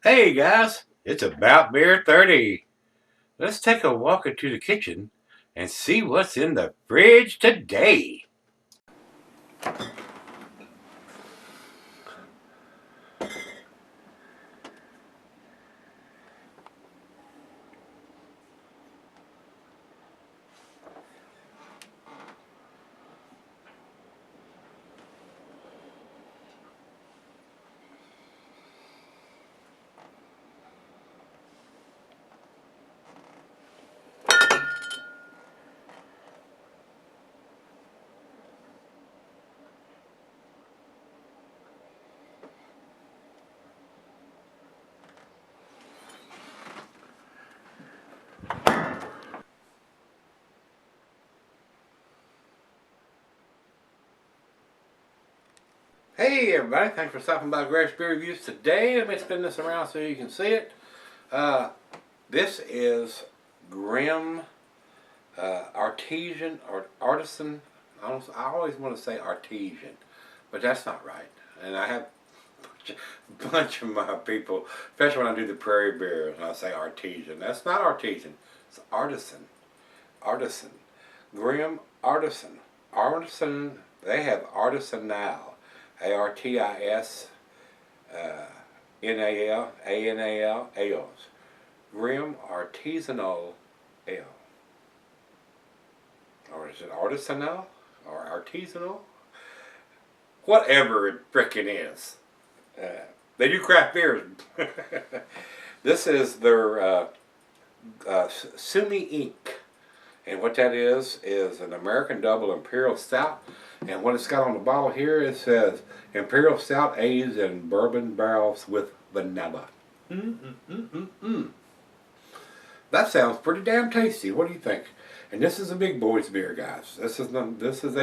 Hey guys, it's about beer 30. Let's take a walk into the kitchen and see what's in the fridge today. Hey everybody, thanks for stopping by Gregsbeerreviews today. Let me spin this around so you can see it. This is Grimm Artesian or Artisan. I always want to say artesian, but that's not right. And I have a bunch of my people, especially when I do the prairie beers, and I say artesian. That's not artesian, it's artisan. Artisan. Grimm Artisan. Artisan, they have Artisanal. A-R-T-I-S N-A-L, A-N-A-L, ales. Grimm Artisanal Ale. Or is it artisanal? Or artisanal? Whatever it frickin' is. They do craft beers. This is their Sumi Inc. And what that is an American Double Imperial Stout. And what it's got on the bottle here, it says Imperial Stout aged in bourbon barrels with vanilla. That sounds pretty damn tasty. What do you think? And this is a big boy's beer, guys. This is a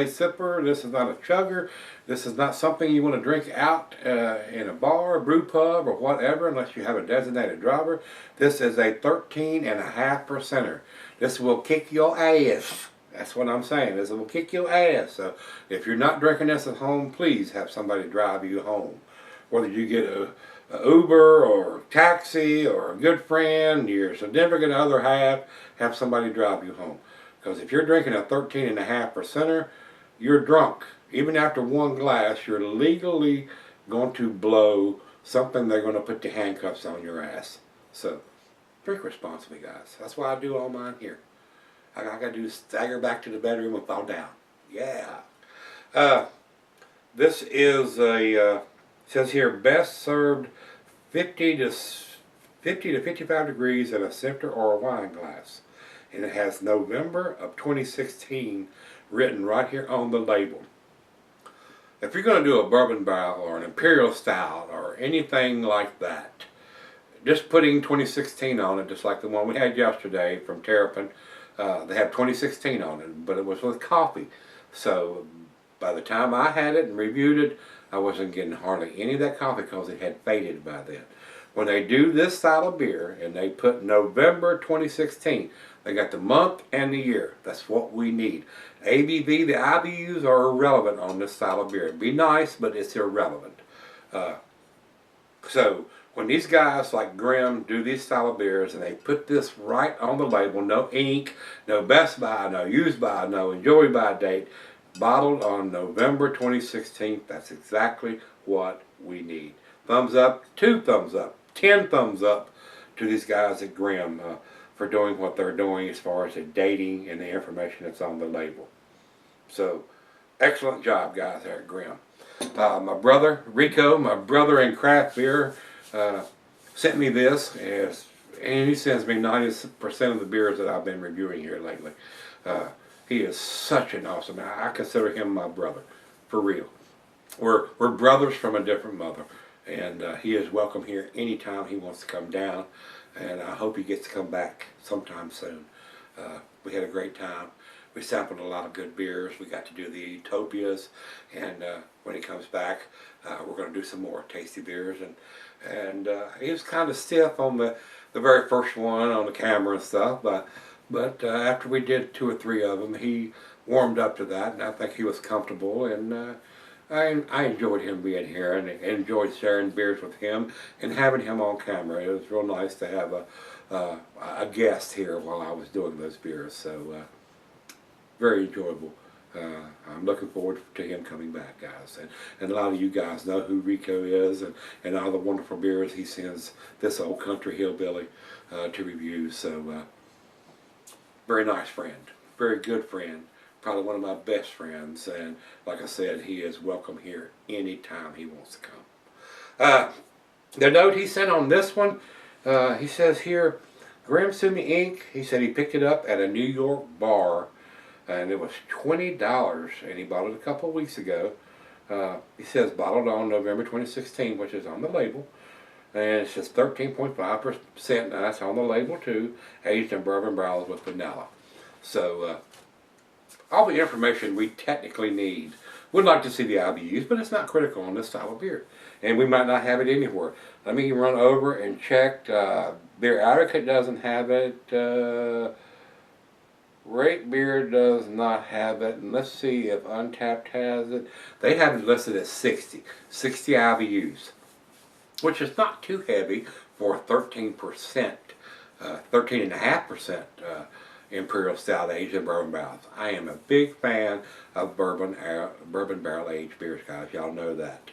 sipper. This is not a chugger. This is not something you want to drink out in a bar, brew pub, or whatever, unless you have a designated driver. This is a 13.5%er. This will kick your ass. That's what I'm saying. This will kick your ass. So if you're not drinking this at home, please have somebody drive you home. Whether you get a Uber or taxi or a good friend, your significant other have somebody drive you home. Because if you're drinking a 13.5%er, you're drunk. Even after one glass, you're legally going to blow something. They're going to put the handcuffs on your ass. So drink responsibly, guys. That's why I do all mine here. I got to do stagger back to the bedroom and fall down. Yeah. This is a says here best served 50 to 55 degrees in a center or a wine glass, and it has November of 2016 written right here on the label. If you're going to do a bourbon barrel or an imperial stout or anything like that, just putting 2016 on it, just like the one we had yesterday from Terrapin, they have 2016 on it, but it was with coffee. So by the time I had it and reviewed it, I wasn't getting hardly any of that coffee because it had faded by then. When they do this style of beer and they put November 2016, they got the month and the year. That's what we need. ABV, the IBUs are irrelevant on this style of beer. It'd be nice, but it's irrelevant. So when these guys like Grimm do these style of beers and they put this right on the label, no ink, no best by, no used by, no enjoy by date, bottled on November 2016, that's exactly what we need. Thumbs up, 2 thumbs up, 10 thumbs up to these guys at Grimm for doing what they're doing as far as the dating and the information that's on the label. So, excellent job, guys, there at Grimm. My brother, Rico, my brother in craft beer, sent me this, and he sends me 90% of the beers that I've been reviewing here lately. He is such an awesome man. I consider him my brother, for real. We're brothers from a different mother, and he is welcome here anytime he wants to come down, and I hope he gets to come back sometime soon. We had a great time. We sampled a lot of good beers. We got to do the Utopias, and when he comes back, we're going to do some more tasty beers. And he was kind of stiff on the very first one on the camera and stuff, but after we did 2 or 3 of them, he warmed up to that, and I think he was comfortable. And I enjoyed him being here and enjoyed sharing beers with him and having him on camera. It was real nice to have a guest here while I was doing those beers. So very enjoyable. I'm looking forward to him coming back, guys. And a lot of you guys know who Rico is and all the wonderful beers he sends this old country hillbilly to review. So very nice friend, very good friend, probably one of my best friends. And like I said, he is welcome here anytime he wants to come. The note he sent on this one, he says here, Grimm Sumi Inc. He said he picked it up at a New York bar. And it was $20, and he bought it a couple of weeks ago. He says bottled on November 2016, which is on the label. And it's just 13.5%, now that's on the label too, aged in bourbon barrels with vanilla. So all the information we technically need. We'd like to see the IBUs, but it's not critical on this style of beer. And we might not have it anywhere. Let me run over and check. Beer Advocate doesn't have it. Gregsbeer does not have it, and let's see if Untapped has it. They have it listed as 60 IBUs, which is not too heavy for 13%, 13.5% Imperial Stout aged in bourbon barrels. I am a big fan of bourbon barrel aged beers, guys. Y'all know that.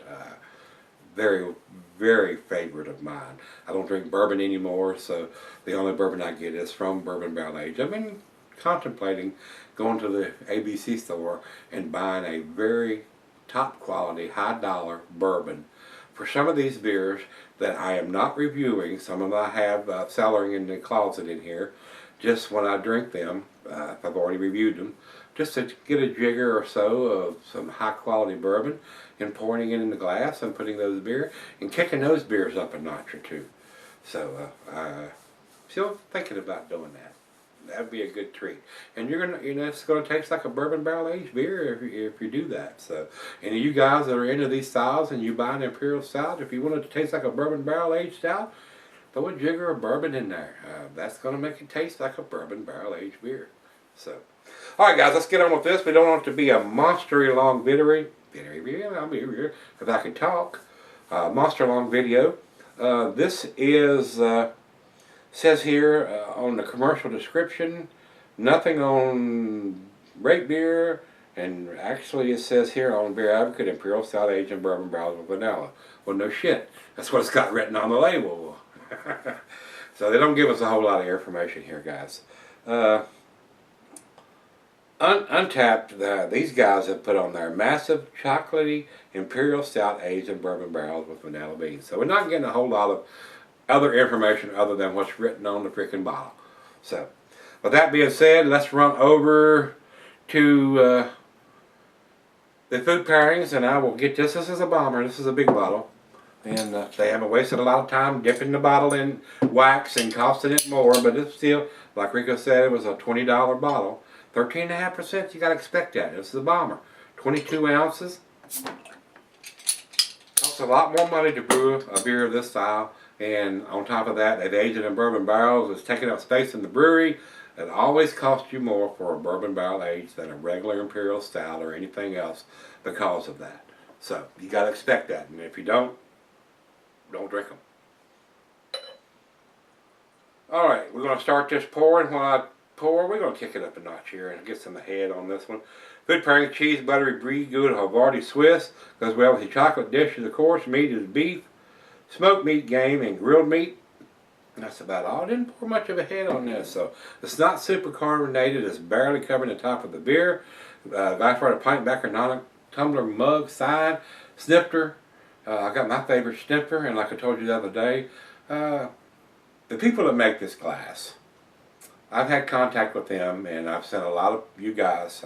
Very, very favorite of mine. I don't drink bourbon anymore, so the only bourbon I get is from bourbon barrel aged. I've been contemplating going to the ABC store and buying a very top quality, high dollar bourbon for some of these beers that I am not reviewing. Some of them I have cellaring in the closet in here, just when I drink them, if I've already reviewed them, just to get a jigger or so of some high quality bourbon and pouring it in the glass and putting those beer and kicking those beers up a notch or two. So still thinking about doing that. That'd be a good treat, and you're gonna, it's gonna taste like a bourbon barrel aged beer if you do that. So, any of you guys that are into these styles and you buy an Imperial Stout, if you want it to taste like a bourbon barrel aged stout, throw a jigger of bourbon in there. That's gonna make it taste like a bourbon barrel aged beer. So, all right, guys, let's get on with this. We don't want it to be a monster long video. I'll be here if I can talk. Monster long video. This is. Says here on the commercial description, nothing on rate beer, and actually it says here on Beer Advocate, Imperial Stout aged in bourbon barrels with vanilla. Well, no shit. That's what it's got written on the label. So they don't give us a whole lot of information here, guys. Untapped, these guys have put on there massive chocolatey Imperial Stout aged in bourbon barrels with vanilla beans. So we're not getting a whole lot of other information other than what's written on the freaking bottle. So, with that being said, let's run over to the food pairings, and I will get this. This is a bomber. This is a big bottle, and they haven't wasted a lot of time dipping the bottle in wax and costing it more. But it's still, like Rico said, it was a $20 bottle, 13.5%. You got to expect that. This is a bomber, 22 ounces. Costs a lot more money to brew a beer of this style. And on top of that, they've aged it in bourbon barrels. It's taking up space in the brewery. It always costs you more for a bourbon barrel aged than a regular Imperial Stout or anything else because of that. So you got to expect that. And if you don't drink them. All right, we're going to start this pouring. When I pour, we're going to kick it up a notch here and get some ahead on this one. Food pairing: cheese, buttery brie, good Havarti Swiss. Goes well with your chocolate dishes, of course. Meat is beef, smoked meat, game, and grilled meat. And that's about all. I didn't pour much of a head on this, so it's not super carbonated. It's barely covering the top of the beer. Evaporated pint backer, non-tumbler mug side snifter. I got my favorite snifter, and like I told you the other day, the people that make this glass, I've had contact with them, and I've sent a lot of you guys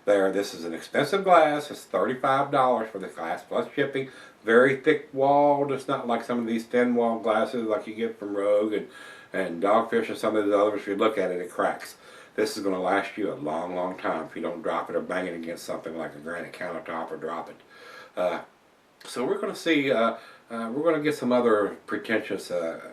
there. This is an expensive glass. It's $35 for the glass plus shipping. Very thick walled. It's not like some of these thin walled glasses like you get from Rogue and Dogfish or some of the others. If you look at it, it cracks. This is going to last you a long, long time if you don't drop it or bang it against something like a granite countertop or drop it. So we're going to see, we're going to get some other pretentious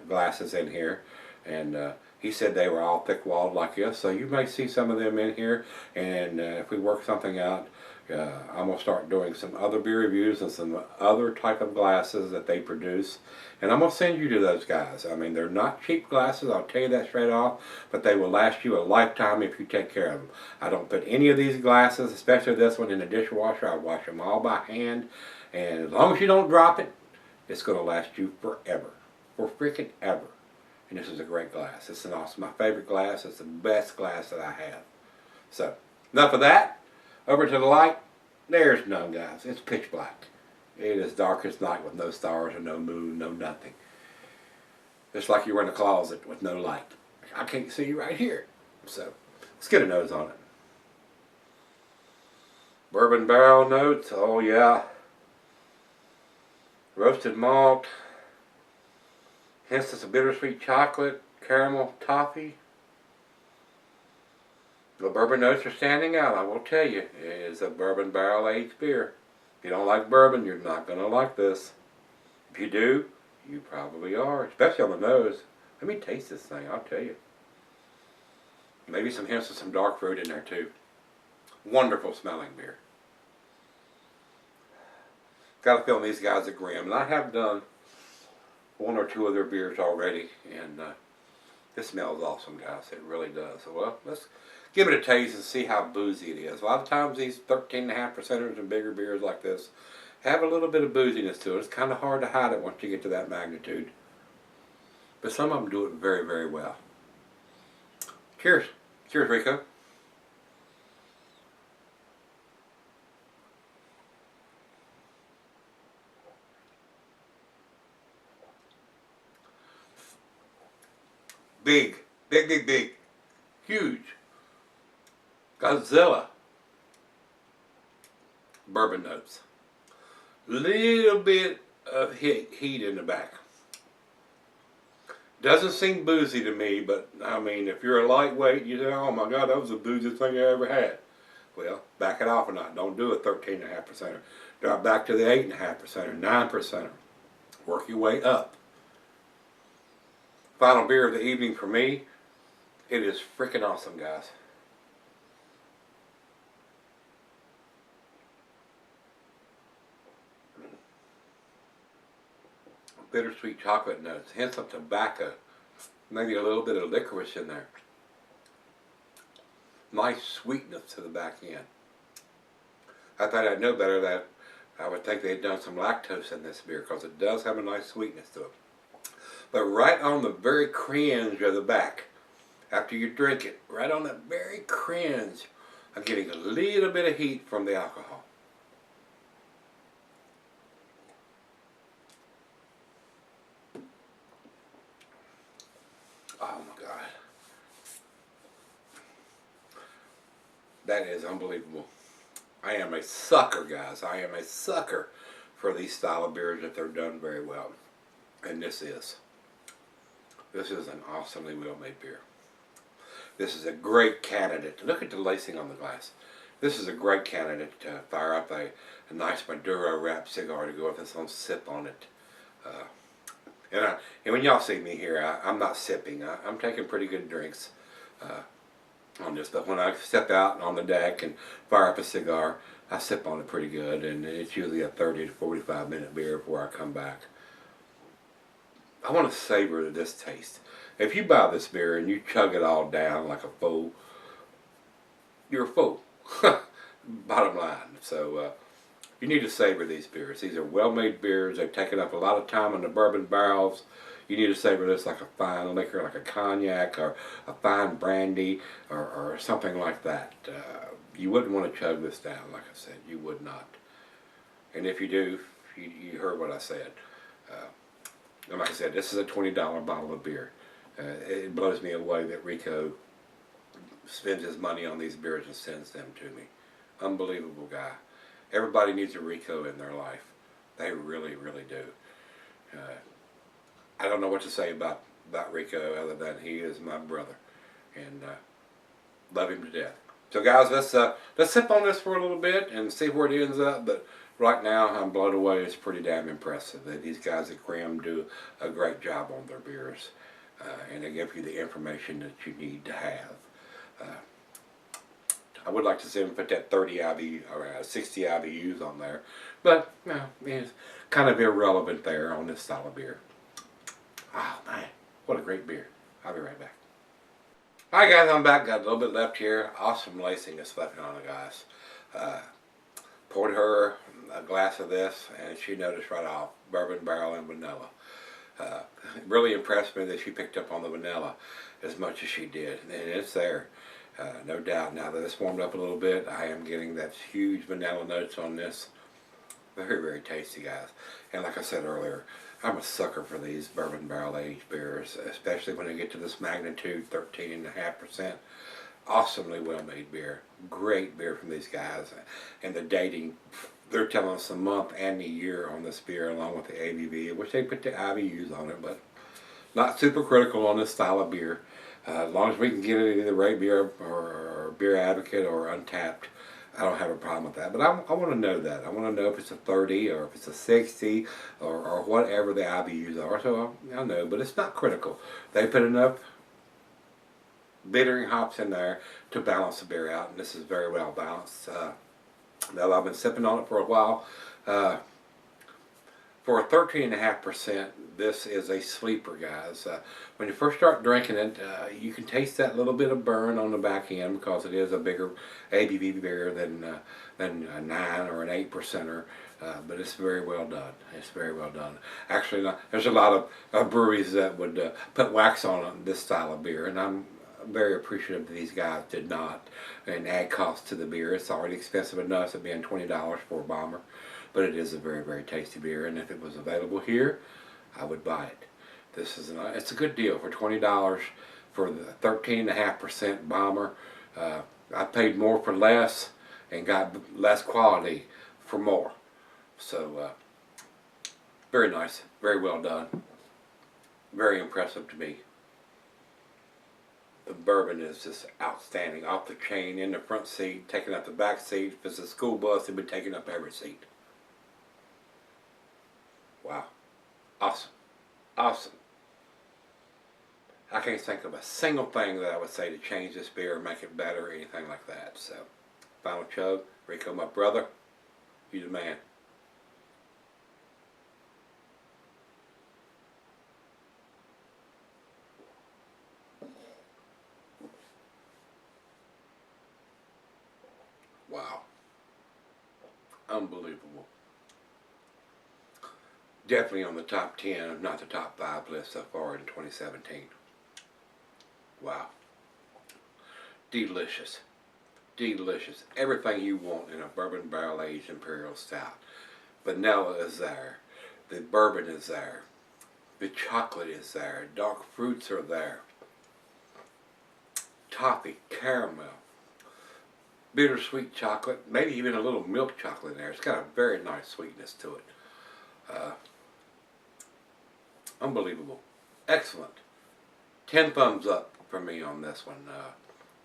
glasses in here. And he said they were all thick walled like this, so you may see some of them in here. And if we work something out, I'm going to start doing some other beer reviews and some other type of glasses that they produce. And I'm going to send you to those guys. I mean, they're not cheap glasses, I'll tell you that straight off, but they will last you a lifetime if you take care of them. I don't put any of these glasses, especially this one, in the dishwasher. I wash them all by hand. And as long as you don't drop it, it's going to last you forever. For freaking ever. And this is a great glass. It's my favorite glass. It's the best glass that I have. So, enough of that. Over to the light, there's none, guys. It's pitch black. It is dark as night with no stars or no moon, no nothing. It's like you're in a closet with no light. I can't see you right here. So, let's get a nose on it. Bourbon barrel notes, oh yeah. Roasted malt. Hints of some bittersweet chocolate, caramel, toffee. The bourbon notes are standing out, I will tell you. It is a bourbon barrel aged beer. If you don't like bourbon, you're not going to like this. If you do, you probably are, especially on the nose. Let me taste this thing, I'll tell you. Maybe some hints of some dark fruit in there too. Wonderful smelling beer. Got a feeling these guys at Grimm, and I have done one or two of their beers already, and this smells awesome, guys. It really does. So, well, let's give it a taste and see how boozy it is. A lot of times these 13.5%ers and bigger beers like this have a little bit of booziness to it. It's kind of hard to hide it once you get to that magnitude. But some of them do it very, very well. Cheers. Cheers, Rico. Big. Big, big, big. Huge. Godzilla. Bourbon notes. Little bit of heat in the back. Doesn't seem boozy to me, but I mean, if you're a lightweight, you say, oh my God, that was the booziest thing I ever had. Well, back it off a notch. Don't do a 13.5%er. Drop back to the 8.5%er, 9%er. Work your way up. Final beer of the evening for me. It is freaking awesome, guys. Bittersweet chocolate notes, hints of tobacco, maybe a little bit of licorice in there. Nice sweetness to the back end. I thought I'd know better that I would think they'd done some lactose in this beer because it does have a nice sweetness to it. But right on the very cringe of the back, after you drink it, right on the very cringe, I'm getting a little bit of heat from the alcohol. Oh my God. That is unbelievable. I am a sucker, guys. I am a sucker for these style of beers if they're done very well. And this is. This is an awesomely well-made beer. This is a great candidate. Look at the lacing on the glass. This is a great candidate to fire up a nice Maduro wrapped cigar to go with this little sip on it. And when y'all see me here, I'm not sipping. I'm taking pretty good drinks on this. But when I step out on the deck and fire up a cigar, I sip on it pretty good. And it's usually a 30 to 45 minute beer before I come back. I want to savor this taste. If you buy this beer and you chug it all down like a fool, you're a fool. Bottom line. So you need to savor these beers. These are well-made beers. They've taken up a lot of time in the bourbon barrels. You need to savor this like a fine liquor, like a cognac or a fine brandy or something like that. You wouldn't want to chug this down, like I said. You would not. And if you do, you heard what I said. And like I said, this is a $20 bottle of beer. It blows me away that Rico spends his money on these beers and sends them to me. Unbelievable guy. Everybody needs a Rico in their life. They really, really do. I don't know what to say about Rico other than he is my brother. And love him to death. So guys, let's sip on this for a little bit and see where it ends up. But right now, I'm blown away. It's pretty damn impressive. These guys at Grimm do a great job on their beers. And they give you the information that you need to have I would like to see them put that 30 IBU or 60 IBUs on there, but no, it's kind of irrelevant there on this style of beer. Oh man, what a great beer! I'll be right back. Alright guys, I'm back. Got a little bit left here. Awesome lacing is left on it, guys. Poured her a glass of this, and she noticed right off bourbon barrel and vanilla. Really impressed me that she picked up on the vanilla as much as she did, and it's there, no doubt. Now that it's warmed up a little bit, I am getting that huge vanilla notes on this. Very, very tasty, guys. And like I said earlier, I'm a sucker for these bourbon barrel aged beers, especially when they get to this magnitude, 13.5%. Awesomely well made beer. Great beer from these guys. And the dating, they're telling us the month and the year on this beer along with the ABV. I wish they put the IBUs on it, but not super critical on this style of beer. As long as we can get it either Right Beer or Beer Advocate or Untapped, I don't have a problem with that. But I want to know that. I want to know if it's a 30 or if it's a 60 or whatever the IBUs are. So I know, but it's not critical. They put enough bittering hops in there to balance the beer out, and this is very well balanced. Now I've been sipping on it for a while. For a 13.5%, this is a sleeper, guys. When you first start drinking it, you can taste that little bit of burn on the back end because it is a bigger ABV beer than a 9 or an 8%er. But it's very well done. It's very well done. Actually, there's a lot of breweries that would put wax on this style of beer, and I'm very appreciative that these guys did not and add cost to the beer. It's already expensive enough at being $20 for a bomber, but it is a very, very tasty beer, and if it was available here, I would buy it. This is it's a good deal for $20 for the 13.5% bomber. I paid more for less and got less quality for more. So very nice, very well done, very impressive to me. The bourbon is just outstanding, off the chain, in the front seat, taking up the back seat. If it's a school bus, it'd be taking up every seat. Wow. Awesome. Awesome. I can't think of a single thing that I would say to change this beer or make it better or anything like that. So, final chug. Rico, my brother, you the man. Wow. Unbelievable. Definitely on the top 10, if not the top 5 list so far in 2017. Wow. Delicious. Delicious. Everything you want in a bourbon barrel aged Imperial Stout. Vanilla is there. The bourbon is there. The chocolate is there. Dark fruits are there. Toffee, caramel, bittersweet chocolate, maybe even a little milk chocolate in there. It's got a very nice sweetness to it. Unbelievable. Excellent. 10 thumbs up for me on this one.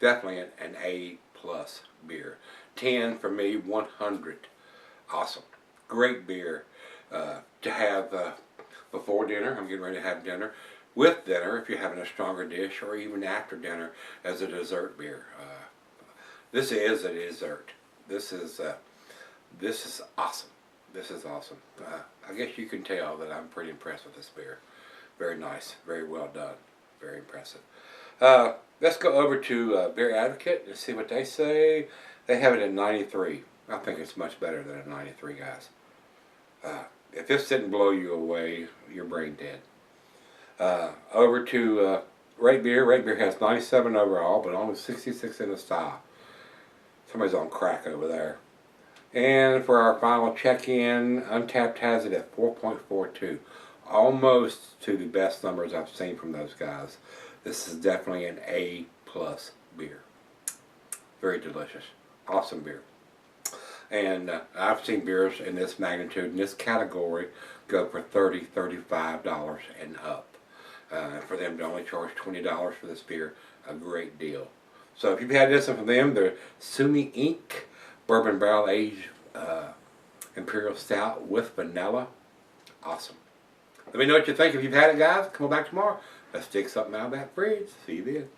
Definitely an A+ beer. 10 for me, 100. Awesome. Great beer to have before dinner. I'm getting ready to have dinner. With dinner, if you're having a stronger dish, or even after dinner as a dessert beer. This is a dessert. This is awesome. This is awesome. I guess you can tell that I'm pretty impressed with this beer. Very nice. Very well done. Very impressive. Let's go over to Beer Advocate and see what they say. They have it at 93. I think it's much better than a 93, guys. If this didn't blow you away, you're brain dead. Over to Right Beer. Right Beer has 97 overall, but only 66 in the style. Somebody's on crack over there. And for our final check-in, Untapped has it at 4.42. Almost to the best numbers I've seen from those guys. This is definitely an A+ beer. Very delicious. Awesome beer. And I've seen beers in this magnitude, in this category, go for $30, $35 and up. For them to only charge $20 for this beer, a great deal. So if you've had this one from them, they're Sumi Inc. Bourbon Barrel Aged Imperial Stout with vanilla. Awesome. Let me know what you think if you've had it, guys. Come on back tomorrow. Let's dig something out of that fridge. See you then.